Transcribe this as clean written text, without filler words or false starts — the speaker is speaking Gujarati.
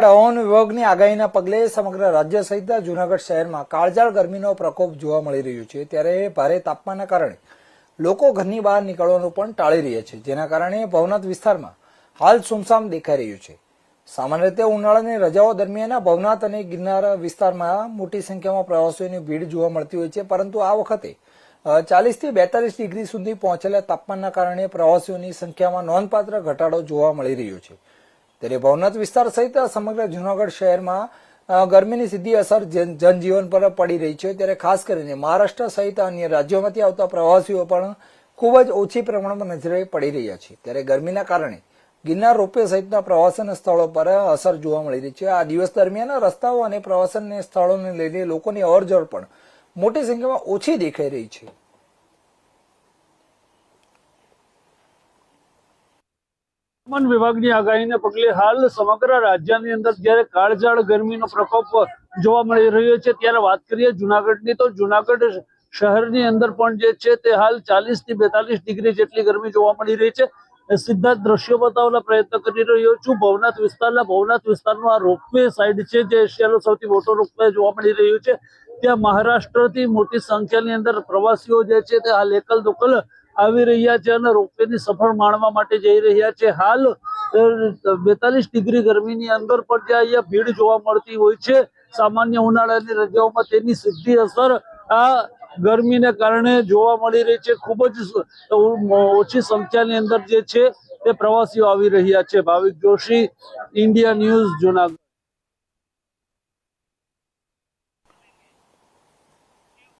હવામાન વિભાગની આગાહીના પગલે સમગ્ર રાજ્ય સહિત જૂનાગઢ શહેરમાં કાળઝાળ ગરમીનો પ્રકોપ જોવા મળી રહ્યો છે। ત્યારે ભારે તાપમાનના કારણે લોકો ઘરની બહાર નીકળવાનું પણ ટાળી રહ્યા છે, જેના કારણે ભવનાથ વિસ્તારમાં હાલ સુમસામ દેખાઈ રહ્યું છે। સામાન્ય રીતે ઉનાળાની રજાઓ દરમિયાન ભવનાથ અને ગિરનાર વિસ્તારમાં મોટી સંખ્યામાં પ્રવાસીઓની ભીડ જોવા મળતી હોય છે, પરંતુ આ વખતે 40 થી 42 ડિગ્રી સુધી પહોંચેલા તાપમાનના કારણે પ્રવાસીઓની સંખ્યામાં નોંધપાત્ર ઘટાડો જોવા મળી રહ્યો છે। ત્યારે ભવનાથ વિસ્તાર સહિત સમગ્ર જૂનાગઢ શહેરમાં ગરમીની સીધી અસર જનજીવન પર પડી રહી છે। ત્યારે ખાસ કરીને મહારાષ્ટ્ર સહિત અન્ય રાજ્યોમાંથી આવતા પ્રવાસીઓ પણ ખૂબ જ ઓછી પ્રમાણમાં નજરે પડી રહ્યા છે। ત્યારે ગરમીના કારણે ગિરનાર રોપવે સહિતના પ્રવાસન સ્થળો પર અસર જોવા મળી રહી છે। આ દિવસ દરમિયાન રસ્તાઓ અને પ્રવાસન સ્થળોને લઈને લોકોની અવરજવર પણ મોટી સંખ્યામાં ઓછી દેખાઈ રહી છે। હવામાન વિભાગની આગાહીને પગલે હાલ સમગ્ર રાજ્યની અંદર જ્યારે કાળઝાળ ગરમીનો પ્રકોપ જોવા મળી રહ્યો છે, ત્યારે વાત કરીએ જૂનાગઢની તો જૂનાગઢ શહેરની અંદર પણ જે છે તે હાલ 40 થી 42 ડિગ્રી જેટલી ગરમી જોવા મળી રહી છે। સીધા જ દ્રશ્યો બતાવવાનો પ્રયત્ન કરી રહ્યો છું। ભવનાથ વિસ્તારનો આ રોપવે સાઈડ છે, જે એશિયાનો સૌથી મોટો રોપવે જોવા મળી રહ્યો છે। ત્યાં મહારાષ્ટ્રથી મોટી સંખ્યાની અંદર પ્રવાસીઓ જે છે તે હાલ એકલ દોકલ આવી રહ્યા છે અને રોપવેની સફર માણવા માટે જઈ રહ્યા છે। હાલ 42 ડિગ્રી ગરમીની અંદર પણ જે અહીંયા ભીડ જોવા મળતી હોય છે, સામાન્ય ઉનાળાની રજાઓમાં તેની સીધી અસર આ ગરમીને કારણે જોવા મળી રહી છે। ખૂબ જ ઓછી સંખ્યાની અંદર જે છે તે પ્રવાસીઓ આવી રહ્યા છે। ભાવિક જોશી, ઇન્ડિયા ન્યૂઝ, જૂનાગઢ।